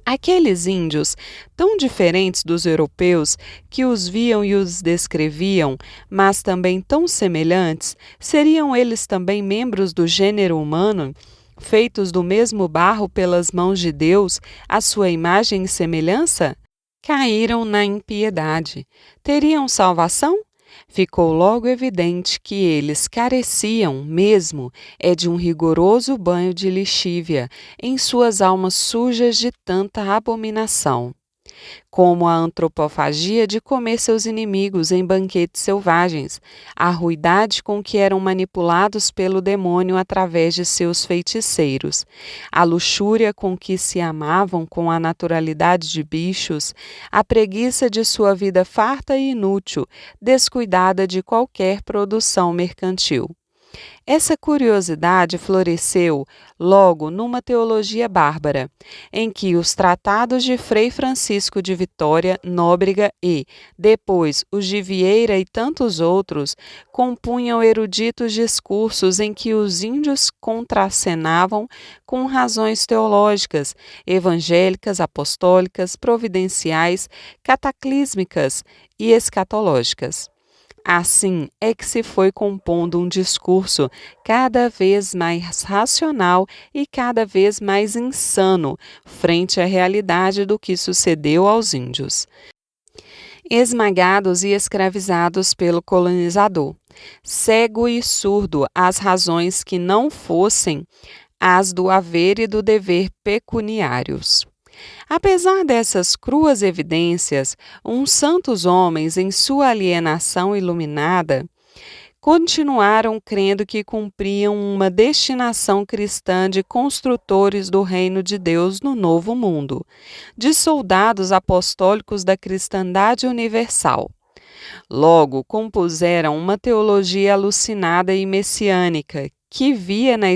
Aqueles índios, tão diferentes dos europeus, que os viam e os descreviam, mas também tão semelhantes, seriam eles também membros do gênero humano? Feitos do mesmo barro pelas mãos de Deus, à sua imagem e semelhança? Caíram na impiedade. Teriam salvação? Ficou logo evidente que eles careciam mesmo de um rigoroso banho de lexívia em suas almas sujas de tanta abominação. Como a antropofagia de comer seus inimigos em banquetes selvagens, a ruidade com que eram manipulados pelo demônio através de seus feiticeiros, a luxúria com que se amavam com a naturalidade de bichos, a preguiça de sua vida farta e inútil, descuidada de qualquer produção mercantil. Essa curiosidade floresceu logo numa teologia bárbara, em que os tratados de Frei Francisco de Vitória, Nóbrega e, depois, os de Vieira e tantos outros, compunham eruditos discursos em que os índios contracenavam com razões teológicas, evangélicas, apostólicas, providenciais, cataclísmicas e escatológicas. Assim é que se foi compondo um discurso cada vez mais racional e cada vez mais insano frente à realidade do que sucedeu aos índios, esmagados e escravizados pelo colonizador, cego e surdo às razões que não fossem as do haver e do dever pecuniários. Apesar dessas cruas evidências, uns santos homens, em sua alienação iluminada, continuaram crendo que cumpriam uma destinação cristã de construtores do reino de Deus no Novo Mundo, de soldados apostólicos da cristandade universal. Logo, compuseram uma teologia alucinada e messiânica, que via na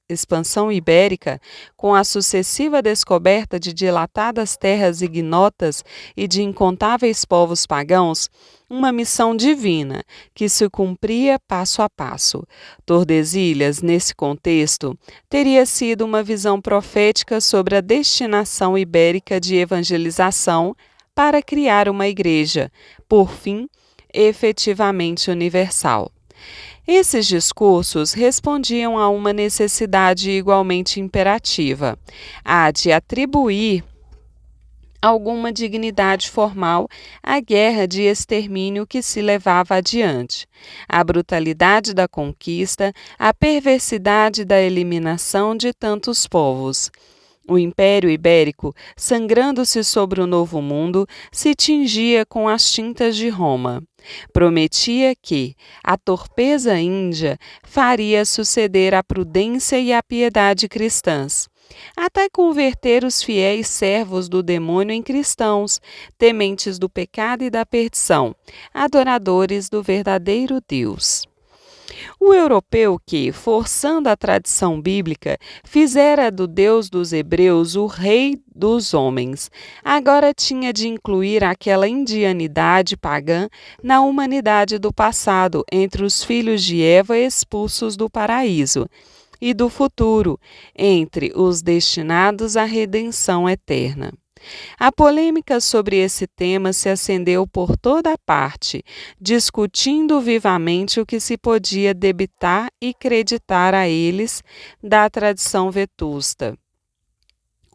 expansão ibérica, com a sucessiva descoberta de dilatadas terras ignotas e de incontáveis povos pagãos, uma missão divina que se cumpria passo a passo. Tordesilhas, nesse contexto, teria sido uma visão profética sobre a destinação ibérica de evangelização para criar uma igreja, por fim, efetivamente universal. Esses discursos respondiam a uma necessidade igualmente imperativa, a de atribuir alguma dignidade formal à guerra de extermínio que se levava adiante, à brutalidade da conquista, à perversidade da eliminação de tantos povos. O Império Ibérico, sangrando-se sobre o Novo Mundo, se tingia com as tintas de Roma. Prometia que a torpeza índia faria suceder a prudência e a piedade cristãs, até converter os fiéis servos do demônio em cristãos, tementes do pecado e da perdição, adoradores do verdadeiro Deus. O europeu que, forçando a tradição bíblica, fizera do Deus dos hebreus o rei dos homens, agora tinha de incluir aquela indianidade pagã na humanidade do passado, entre os filhos de Eva expulsos do paraíso, e do futuro, entre os destinados à redenção eterna. A polêmica sobre esse tema se acendeu por toda parte, discutindo vivamente o que se podia debitar e creditar a eles da tradição vetusta.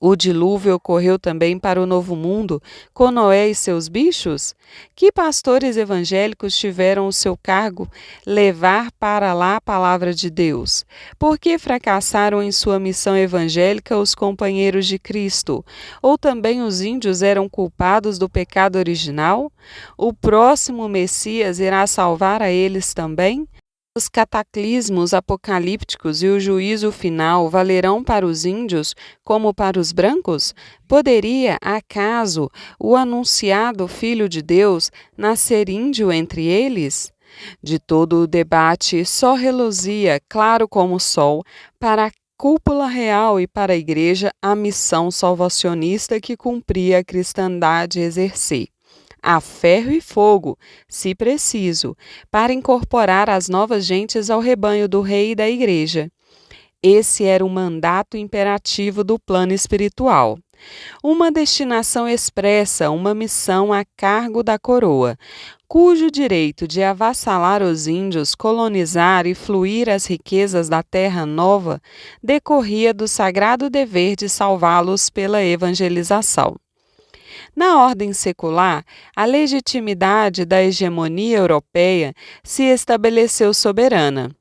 O dilúvio ocorreu também para o Novo Mundo, com Noé e seus bichos? Que pastores evangélicos tiveram o seu cargo levar para lá a palavra de Deus? Por que fracassaram em sua missão evangélica os companheiros de Cristo? Ou também os índios eram culpados do pecado original? O próximo Messias irá salvar a eles também? Os cataclismos apocalípticos e o juízo final valerão para os índios como para os brancos? Poderia, acaso, o anunciado Filho de Deus nascer índio entre eles? De todo o debate só reluzia, claro como o sol, para a cúpula real e para a Igreja a missão salvacionista que cumpria a cristandade exercer. A ferro e fogo, se preciso, para incorporar as novas gentes ao rebanho do rei e da igreja. Esse era o mandato imperativo do plano espiritual. Uma destinação expressa, uma missão a cargo da coroa, cujo direito de avassalar os índios, colonizar e fluir as riquezas da terra nova decorria do sagrado dever de salvá-los pela evangelização. Na ordem secular, a legitimidade da hegemonia europeia se estabeleceu soberana.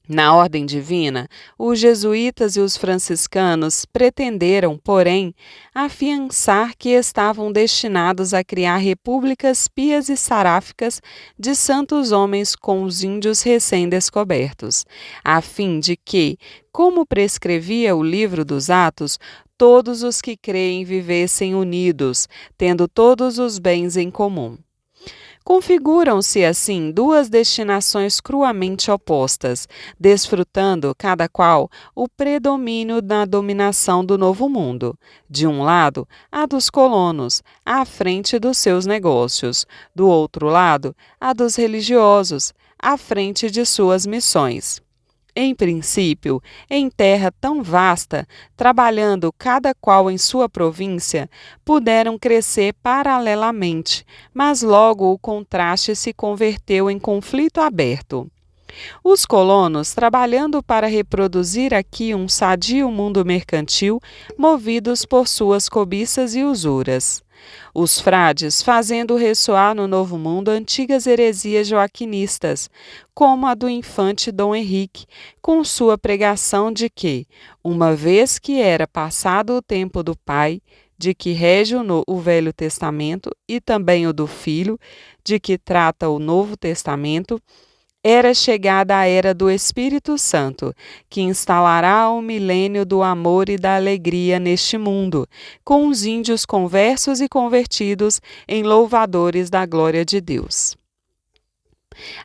Na ordem divina, os jesuítas e os franciscanos pretenderam, porém, afiançar que estavam destinados a criar repúblicas pias e saráficas de santos homens com os índios recém-descobertos, a fim de que, como prescrevia o livro dos Atos, todos os que creem vivessem unidos, tendo todos os bens em comum. Configuram-se assim duas destinações cruamente opostas, desfrutando cada qual o predomínio na dominação do Novo Mundo. De um lado, a dos colonos, à frente dos seus negócios; do outro lado, a dos religiosos, à frente de suas missões. Em princípio, em terra tão vasta, trabalhando cada qual em sua província, puderam crescer paralelamente, mas logo o contraste se converteu em conflito aberto. Os colonos, trabalhando para reproduzir aqui um sadio mundo mercantil, movidos por suas cobiças e usuras. Os frades, fazendo ressoar no Novo Mundo antigas heresias joaquinistas, como a do infante Dom Henrique, com sua pregação de que, uma vez que era passado o tempo do Pai, de que rege o Velho Testamento, e também o do Filho, de que trata o Novo Testamento, era chegada a era do Espírito Santo, que instalará o milênio do amor e da alegria neste mundo, com os índios conversos e convertidos em louvadores da glória de Deus.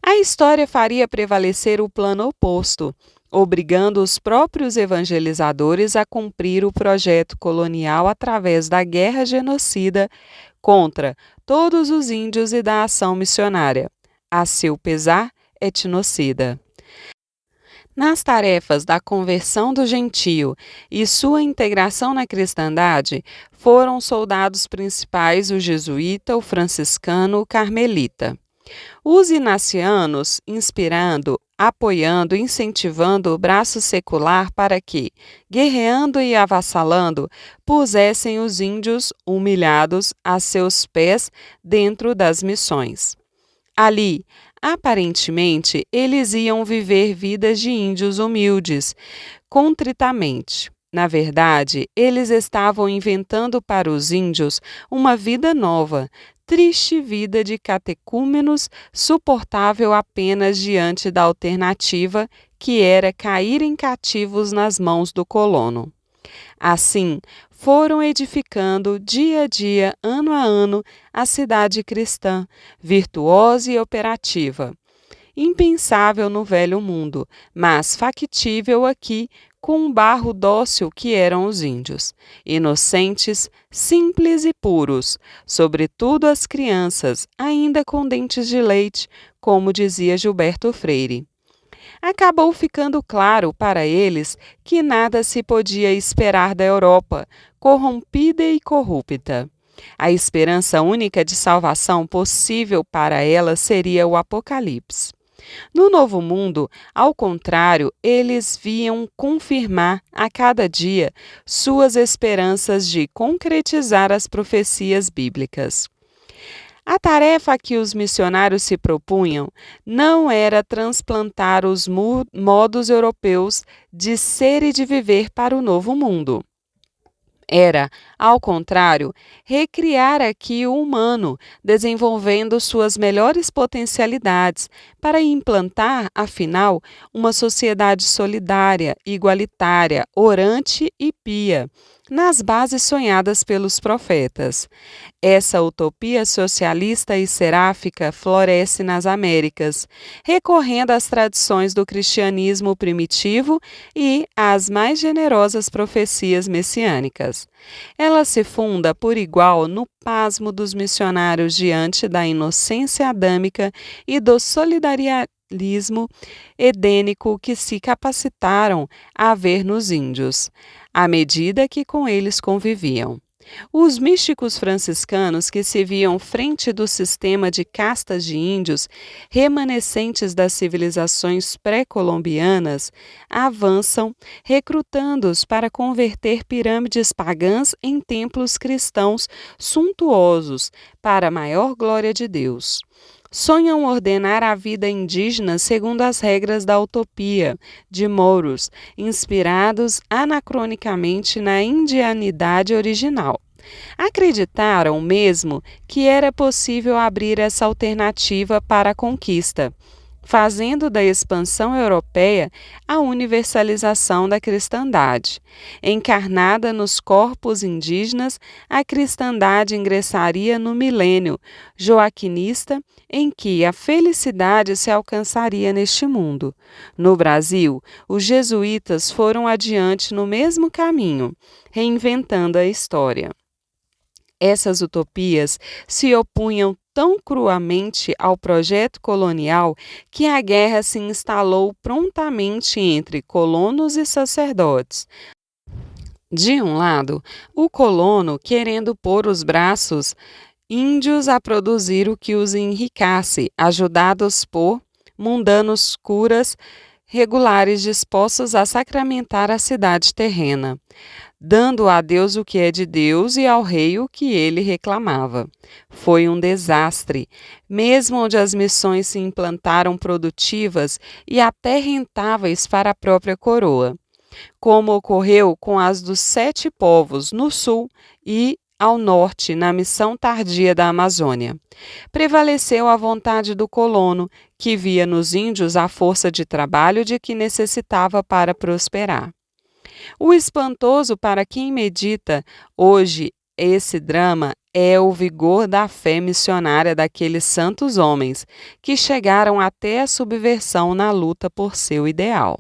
A história faria prevalecer o plano oposto, obrigando os próprios evangelizadores a cumprir o projeto colonial através da guerra genocida contra todos os índios e da ação missionária, a seu pesar, etnocida. Nas tarefas da conversão do gentio e sua integração na cristandade, foram soldados principais o jesuíta, o franciscano, o carmelita. Os inacianos, inspirando, apoiando, incentivando o braço secular para que, guerreando e avassalando, pusessem os índios humilhados a seus pés dentro das missões. Ali, aparentemente, eles iam viver vidas de índios humildes, contritamente. Na verdade, eles estavam inventando para os índios uma vida nova, triste vida de catecúmenos, suportável apenas diante da alternativa que era caírem cativos nas mãos do colono. Assim, foram edificando dia a dia, ano a ano, a cidade cristã, virtuosa e operativa. Impensável no velho mundo, mas factível aqui, com um barro dócil que eram os índios, inocentes, simples e puros, sobretudo as crianças, ainda com dentes de leite, como dizia Gilberto Freire. Acabou ficando claro para eles que nada se podia esperar da Europa, corrompida e corrupta. A esperança única de salvação possível para ela seria o Apocalipse. No Novo Mundo, ao contrário, eles viam confirmar a cada dia suas esperanças de concretizar as profecias bíblicas. A tarefa a que os missionários se propunham não era transplantar os modos europeus de ser e de viver para o Novo Mundo. Era, ao contrário, recriar aqui o humano, desenvolvendo suas melhores potencialidades, para implantar, afinal, uma sociedade solidária, igualitária, orante e pia, nas bases sonhadas pelos profetas. Essa utopia socialista e seráfica floresce nas Américas, recorrendo às tradições do cristianismo primitivo e às mais generosas profecias messiânicas. Ela se funda por igual no pasmo dos missionários diante da inocência adâmica e do solidarismo edênico que se capacitaram a ver nos índios, à medida que com eles conviviam. Os místicos franciscanos que se viam frente do sistema de castas de índios remanescentes das civilizações pré-colombianas avançam, recrutando-os para converter pirâmides pagãs em templos cristãos suntuosos para a maior glória de Deus. Sonham ordenar a vida indígena segundo as regras da utopia de Moros, inspirados anacronicamente na indianidade original. Acreditaram mesmo que era possível abrir essa alternativa para a conquista, fazendo da expansão europeia a universalização da cristandade. Encarnada nos corpos indígenas, a cristandade ingressaria no milênio joaquinista, em que a felicidade se alcançaria neste mundo. No Brasil, os jesuítas foram adiante no mesmo caminho, reinventando a história. Essas utopias se opunham tão cruamente ao projeto colonial que a guerra se instalou prontamente entre colonos e sacerdotes. De um lado, o colono querendo pôr os braços índios a produzir o que os enriquece, ajudados por mundanos curas regulares dispostos a sacramentar a cidade terrena, dando a Deus o que é de Deus e ao rei o que ele reclamava. Foi um desastre, mesmo onde as missões se implantaram produtivas e até rentáveis para a própria coroa, como ocorreu com as dos 7 povos no sul e ao norte, na missão tardia da Amazônia. Prevaleceu a vontade do colono, que via nos índios a força de trabalho de que necessitava para prosperar. O espantoso para quem medita hoje esse drama é o vigor da fé missionária daqueles santos homens que chegaram até a subversão na luta por seu ideal.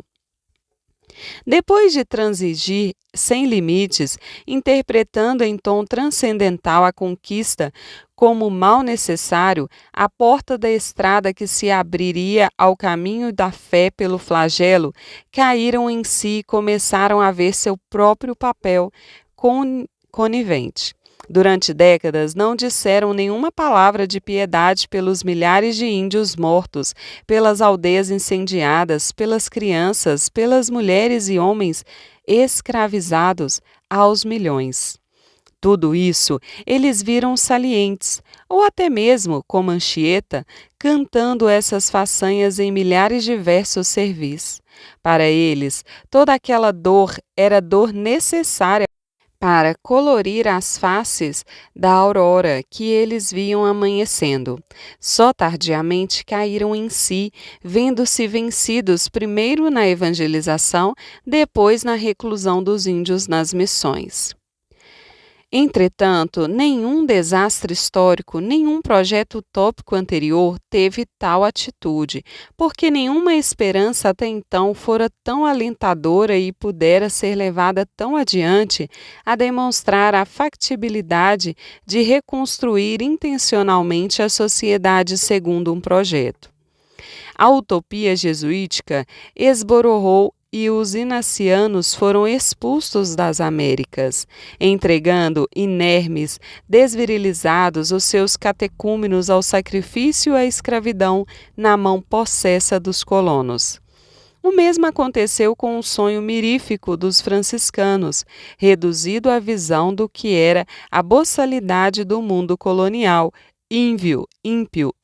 Depois de transigir sem limites, interpretando em tom transcendental a conquista como mal necessário, a porta da estrada que se abriria ao caminho da fé pelo flagelo, caíram em si e começaram a ver seu próprio papel conivente. Durante décadas não disseram nenhuma palavra de piedade pelos milhares de índios mortos, pelas aldeias incendiadas, pelas crianças, pelas mulheres e homens escravizados aos milhões. Tudo isso eles viram salientes, ou até mesmo, como Anchieta, cantando essas façanhas em milhares de versos servis. Para eles, toda aquela dor era dor necessária para colorir as faces da aurora que eles viam amanhecendo. Só tardiamente caíram em si, vendo-se vencidos primeiro na evangelização, depois na reclusão dos índios nas missões. Entretanto, nenhum desastre histórico, nenhum projeto utópico anterior teve tal atitude, porque nenhuma esperança até então fora tão alentadora e pudera ser levada tão adiante a demonstrar a factibilidade de reconstruir intencionalmente a sociedade segundo um projeto. A utopia jesuítica esbororou e os inacianos foram expulsos das Américas, entregando inermes, desvirilizados os seus catecúmenos ao sacrifício e à escravidão na mão possessa dos colonos. O mesmo aconteceu com o sonho mirífico dos franciscanos, reduzido à visão do que era a boçalidade do mundo colonial, ímpio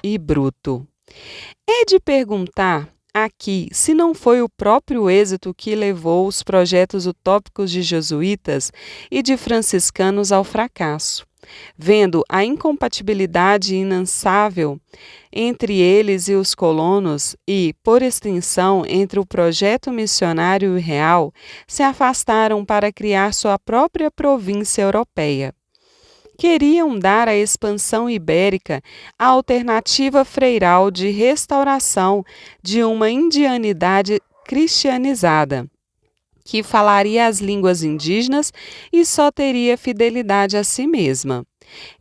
e bruto. É de perguntar aqui se não foi o próprio êxito que levou os projetos utópicos de jesuítas e de franciscanos ao fracasso. Vendo a incompatibilidade inansável entre eles e os colonos e, por extensão, entre o projeto missionário e real, se afastaram para criar sua própria província europeia. Queriam dar à expansão ibérica a alternativa freiral de restauração de uma indianidade cristianizada, que falaria as línguas indígenas e só teria fidelidade a si mesma.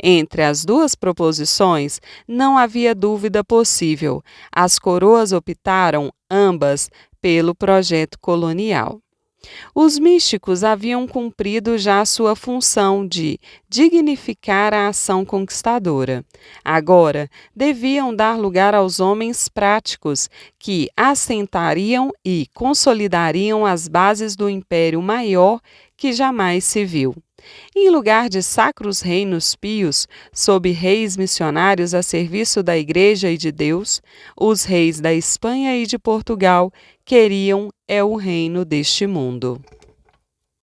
Entre as duas proposições, não havia dúvida possível. As coroas optaram, ambas, pelo projeto colonial. Os místicos haviam cumprido já sua função de dignificar a ação conquistadora. Agora, deviam dar lugar aos homens práticos que assentariam e consolidariam as bases do império maior que jamais se viu. Em lugar de sacros reinos pios, sob reis missionários a serviço da Igreja e de Deus, os reis da Espanha e de Portugal queriam o reino deste mundo.